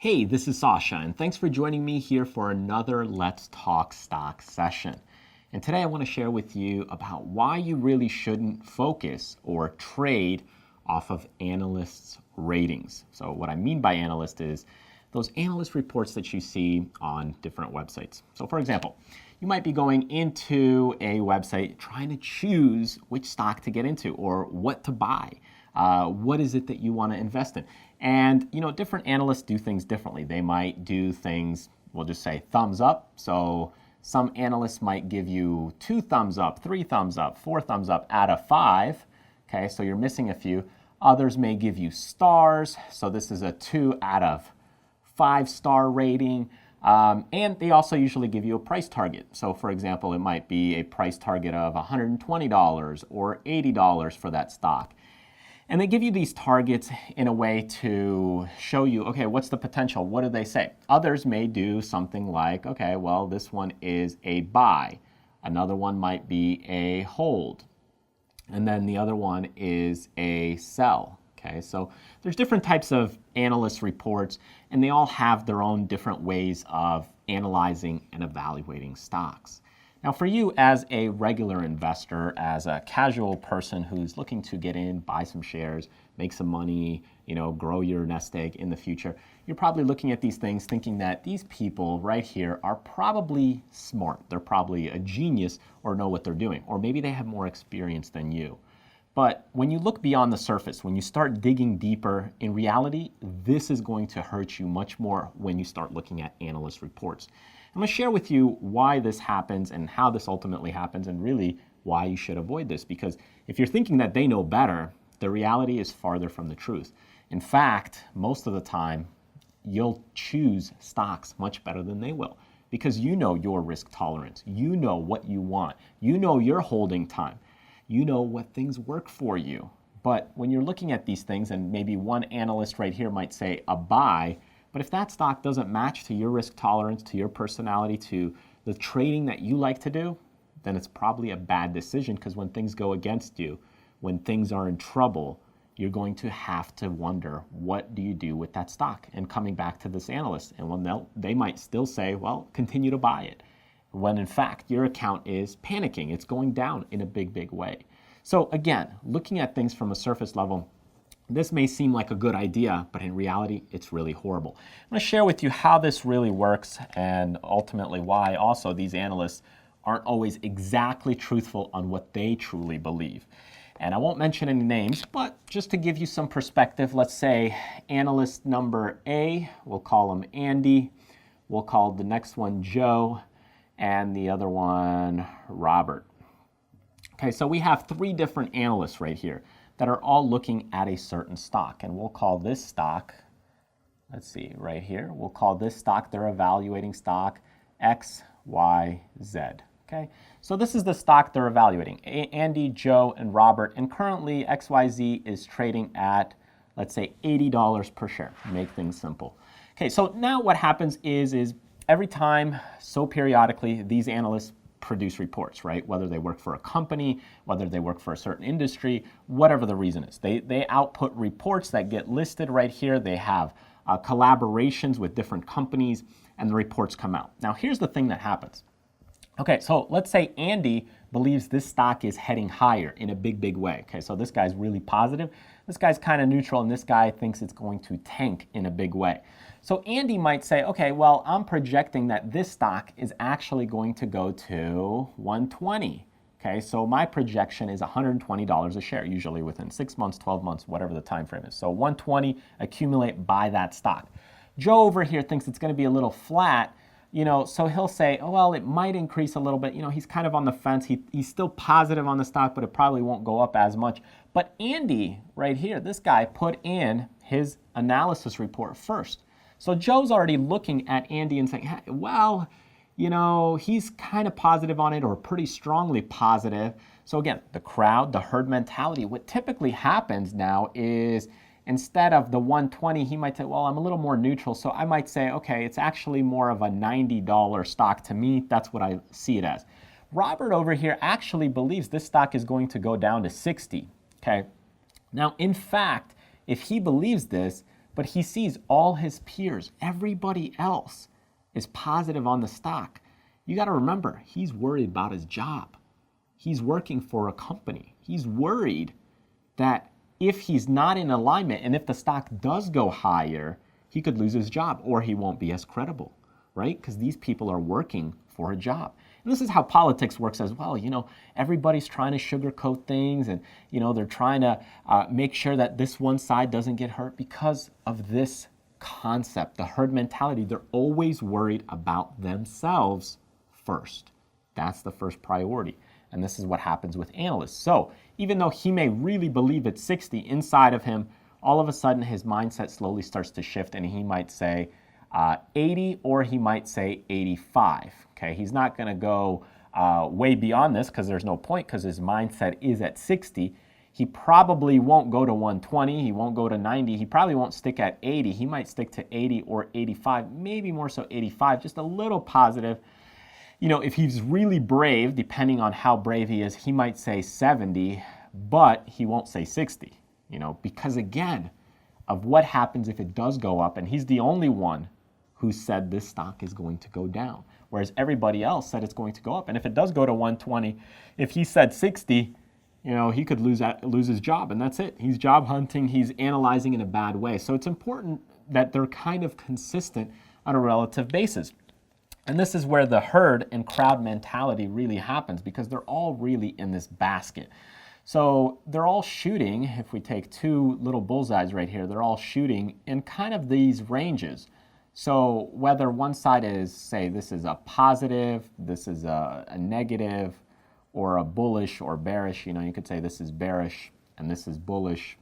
Hey, this is Sasha, and thanks for joining me here for another Let's Talk Stock session. And today I want to share with you about why you really shouldn't focus or trade off of analysts' ratings. So what I mean by analyst is those analyst reports that you see on different websites. So for example, you might be going into a website trying to choose which stock to get into or what to buy. What is it that you want to invest in? And different analysts do things differently. They might do things, we'll just say thumbs up. So some analysts might give you 2 thumbs up, 3 thumbs up, 4 thumbs up out of 5. Okay, so you're missing a few. Others may give you stars. So this is a 2 out of 5-star rating. And they also usually give you a price target. So for example, it might be a price target of $120 or $80 for that stock. And they give you these targets in a way to show you, okay, what's the potential? What do they say? Others may do something like, okay, well, this one is a buy. Another one might be a hold. And then the other one is a sell. Okay, so there's different types of analyst reports, and they all have their own different ways of analyzing and evaluating stocks. Now for you as a regular investor, as a casual person who's looking to get in, buy some shares, make some money, grow your nest egg in the future, you're probably looking at these things thinking that these people right here are probably smart. They're probably a genius or know what they're doing, or maybe they have more experience than you. But when you look beyond the surface, when you start digging deeper, in reality, this is going to hurt you much more when you start looking at analyst reports. I'm going to share with you why this happens and how this ultimately happens and really why you should avoid this. Because if you're thinking that they know better, the reality is farther from the truth. In fact, most of the time, you'll choose stocks much better than they will because you know your risk tolerance. You know what you want. You know your holding time. You know what things work for you. But when you're looking at these things, and maybe one analyst right here might say a buy, but if that stock doesn't match to your risk tolerance, to your personality, to the trading that you like to do, then it's probably a bad decision because when things go against you, when things are in trouble, you're going to have to wonder, what do you do with that stock? And coming back to this analyst, and they might still say, well, continue to buy it. When in fact, your account is panicking. It's going down in a big, big way. So again, looking at things from a surface level, this may seem like a good idea, but in reality, it's really horrible. I'm going to share with you how this really works and ultimately why also these analysts aren't always exactly truthful on what they truly believe. And I won't mention any names, but just to give you some perspective, let's say analyst number A, we'll call him Andy, we'll call the next one Joe, and the other one Robert. Okay, so we have 3 different analysts right here that are all looking at a certain stock. And we'll call this stock, let's see, right here, we'll call this stock, they're evaluating stock X, Y, Z. Okay, so this is the stock they're evaluating, Andy, Joe, and Robert, and currently XYZ is trading at, let's say, $80 per share, make things simple. Okay, so now what happens is every time, so periodically, these analysts produce reports, right? Whether they work for a company, whether they work for a certain industry, whatever the reason is. They output reports that get listed right here. They have collaborations with different companies, and the reports come out. Now, here's the thing that happens. Okay, so let's say Andy believes this stock is heading higher in a big, big way. Okay, so this guy's really positive. This guy's kind of neutral, and this guy thinks it's going to tank in a big way. So Andy might say, okay, well, I'm projecting that this stock is actually going to go to 120. Okay, so my projection is $120 a share, usually within 6 months, 12 months, whatever the time frame is. So 120, accumulate, buy that stock. Joe over here thinks it's going to be a little flat, so he'll say, oh, well, it might increase a little bit. He's kind of on the fence. He's still positive on the stock, but it probably won't go up as much. But Andy, right here, this guy put in his analysis report first. So Joe's already looking at Andy and saying, hey, well, he's kind of positive on it or pretty strongly positive. So again, the crowd, the herd mentality, what typically happens now is instead of the 120, he might say, well, I'm a little more neutral. So I might say, okay, it's actually more of a $90 stock to me. That's what I see it as. Robert over here actually believes this stock is going to go down to 60. Okay. Now, in fact, if he believes this, but he sees all his peers, everybody else is positive on the stock. You got to remember, he's worried about his job. He's working for a company. He's worried that if he's not in alignment and if the stock does go higher, he could lose his job or he won't be as credible, right? Because these people are working for a job. And this is how politics works as well. Everybody's trying to sugarcoat things and, they're trying to make sure that this one side doesn't get hurt because of this concept, the herd mentality. They're always worried about themselves first. That's the first priority. And this is what happens with analysts. So even though he may really believe it's 60 inside of him, all of a sudden his mindset slowly starts to shift and he might say 80 or he might say 85. Okay, he's not going to go way beyond this because there's no point because his mindset is at 60. He probably won't go to 120. He won't go to 90. He probably won't stick at 80. He might stick to 80 or 85, maybe more so 85, just a little positive. If he's really brave, depending on how brave he is, he might say 70, but he won't say 60, because again, of what happens if it does go up, and he's the only one who said this stock is going to go down, whereas everybody else said it's going to go up. And if it does go to 120, if he said 60, he could lose his job, and that's it. He's job hunting, he's analyzing in a bad way. So it's important that they're kind of consistent on a relative basis. And this is where the herd and crowd mentality really happens because they're all really in this basket. So they're all shooting, if we take two little bullseyes right here, they're all shooting in kind of these ranges. So whether one side is, say, this is a positive, this is a negative, or a bullish or bearish, you could say this is bearish and this is bullish.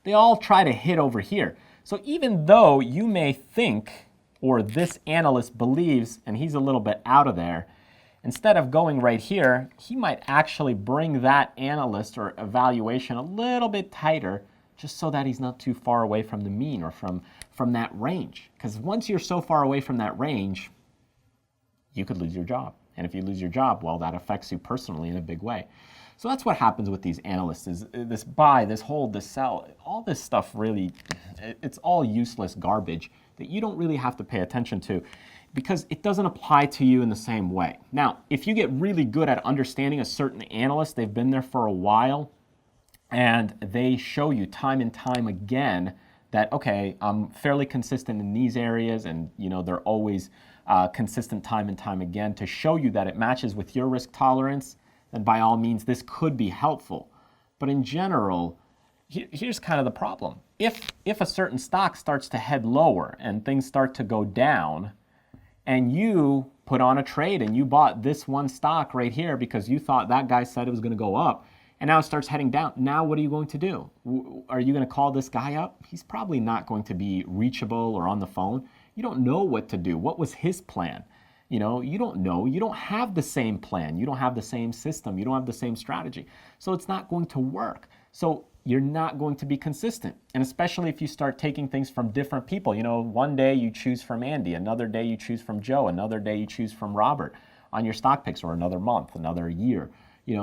They all try to hit over here. So even though you may think, or this analyst believes, and he's a little bit out of there, instead of going right here, he might actually bring that analyst or evaluation a little bit tighter just so that he's not too far away from the mean or from that range. Because once you're so far away from that range, you could lose your job. And if you lose your job, well, that affects you personally in a big way. So that's what happens with these analysts is this buy, this hold, this sell, all this stuff really, it's all useless garbage that you don't really have to pay attention to because it doesn't apply to you in the same way. Now, if you get really good at understanding a certain analyst, they've been there for a while, and they show you time and time again that, okay, I'm fairly consistent in these areas, and they're always consistent time and time again to show you that it matches with your risk tolerance, then by all means, this could be helpful. But in general, here's kind of the problem. If a certain stock starts to head lower and things start to go down, and you put on a trade and you bought this one stock right here because you thought that guy said it was going to go up, and now it starts heading down, now what are you going to do? Are you going to call this guy up? He's probably not going to be reachable or on the phone. You don't know what to do. What was his plan? You don't know. You don't have the same plan. You don't have the same system. You don't have the same strategy. So it's not going to work. So you're not going to be consistent. And especially if you start taking things from different people. One day you choose from Andy, another day you choose from Joe, another day you choose from Robert on your stock picks, or another month, another year.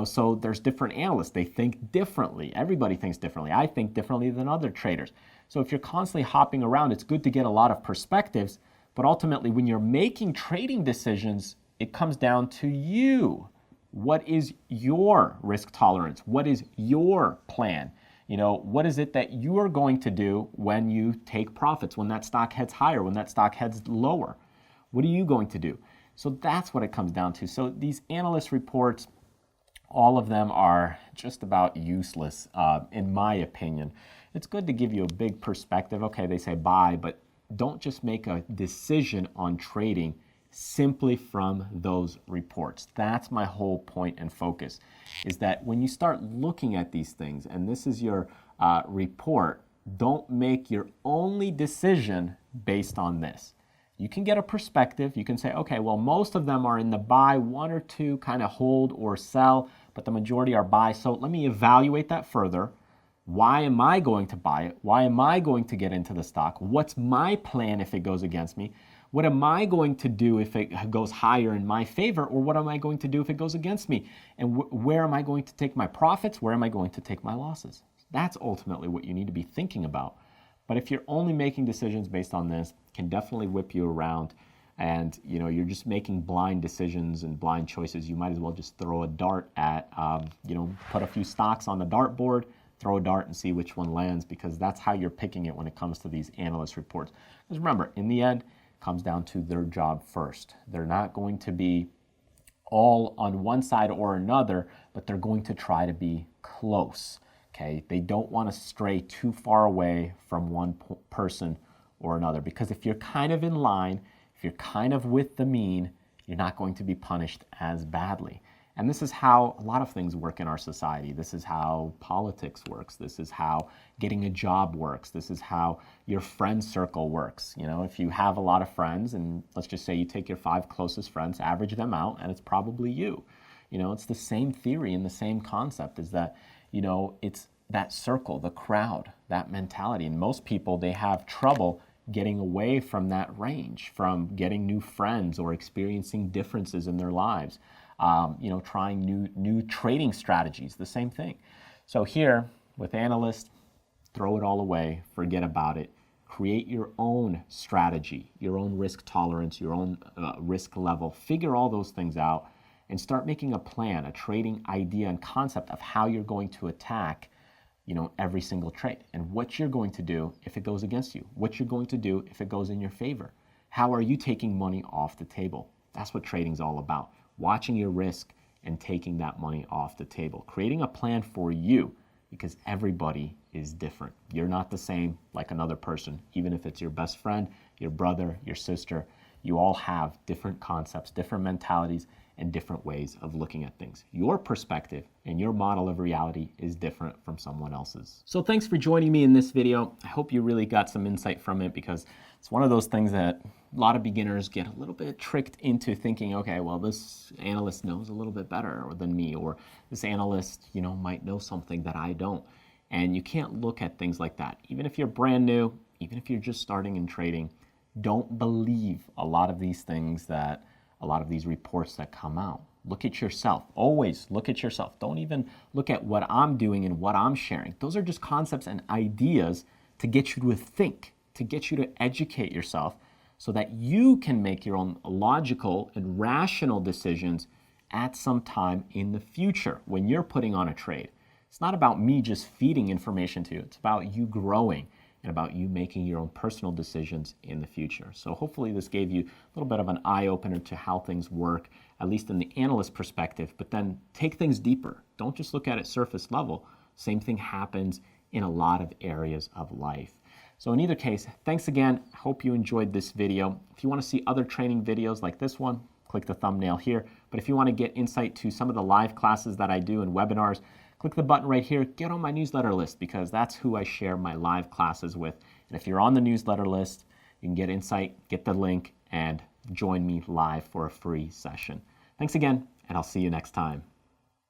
So there's different analysts. They think differently. Everybody thinks differently. I think differently than other traders. So if you're constantly hopping around, it's good to get a lot of perspectives. But ultimately, when you're making trading decisions, it comes down to you. What is your risk tolerance? What is your plan? What is it that you are going to do when you take profits, when that stock heads higher, when that stock heads lower? What are you going to do? So that's what it comes down to. So these analyst reports, all of them are just about useless, in my opinion. It's good to give you a big perspective. Okay, they say buy, but don't just make a decision on trading simply from those reports. That's my whole point and focus, is that when you start looking at these things, and this is your report, don't make your only decision based on this. You can get a perspective. You can say, okay, well, most of them are in the buy, one or two kind of hold or sell, but the majority are buy. So let me evaluate that further. Why am I going to buy it? Why am I going to get into the stock? What's my plan if it goes against me? What am I going to do if it goes higher in my favor? Or what am I going to do if it goes against me? And where am I going to take my profits? Where am I going to take my losses? That's ultimately what you need to be thinking about. But if you're only making decisions based on this, it can definitely whip you around. And you're just making blind decisions and blind choices. You might as well just throw a dart at, put a few stocks on the dartboard, throw a dart and see which one lands, because that's how you're picking it when it comes to these analyst reports. Because remember, in the end, it comes down to their job first. They're not going to be all on one side or another, but they're going to try to be close. Okay, they don't want to stray too far away from one person or another, because if you're kind of in line, if you're kind of with the mean, you're not going to be punished as badly. And this is how a lot of things work in our society. This is how politics works. This is how getting a job works. This is how your friend circle works. If you have a lot of friends, and let's just say you take your 5 closest friends, average them out, and it's probably you. It's the same theory and the same concept, is that, it's that circle, the crowd, that mentality. And most people, they have trouble getting away from that range, from getting new friends or experiencing differences in their lives, trying new trading strategies, the same thing. So here with analysts, throw it all away, forget about it, create your own strategy, your own risk tolerance, your own risk level, figure all those things out and start making a plan, a trading idea and concept of how you're going to attack every single trade, and what you're going to do if it goes against you, what you're going to do if it goes in your favor. How are you taking money off the table? That's what trading's all about. Watching your risk and taking that money off the table. Creating a plan for you, because everybody is different. You're not the same like another person, even if it's your best friend, your brother, your sister. You all have different concepts, different mentalities, and different ways of looking at things. Your perspective and your model of reality is different from someone else's. So thanks for joining me in this video. I hope you really got some insight from it, because it's one of those things that a lot of beginners get a little bit tricked into thinking, okay, well, this analyst knows a little bit better than me, or this analyst, might know something that I don't. And you can't look at things like that. Even if you're brand new, even if you're just starting in trading, don't believe a lot of these things, that a lot of these reports that come out. Look at yourself. Always look at yourself. Don't even look at what I'm doing and what I'm sharing. Those are just concepts and ideas to get you to think, to get you to educate yourself, so that you can make your own logical and rational decisions at some time in the future when you're putting on a trade. It's not about me just feeding information to you. It's about you growing and about you making your own personal decisions in the future. So hopefully this gave you a little bit of an eye-opener to how things work, at least in the analyst perspective, but then take things deeper. Don't just look at it surface level. Same thing happens in a lot of areas of life. So in either case, thanks again. I hope you enjoyed this video. If you want to see other training videos like this one, click the thumbnail here. But if you want to get insight to some of the live classes that I do and webinars, click the button right here, get on my newsletter list, because that's who I share my live classes with. And if you're on the newsletter list, you can get insight, get the link, and join me live for a free session. Thanks again, and I'll see you next time.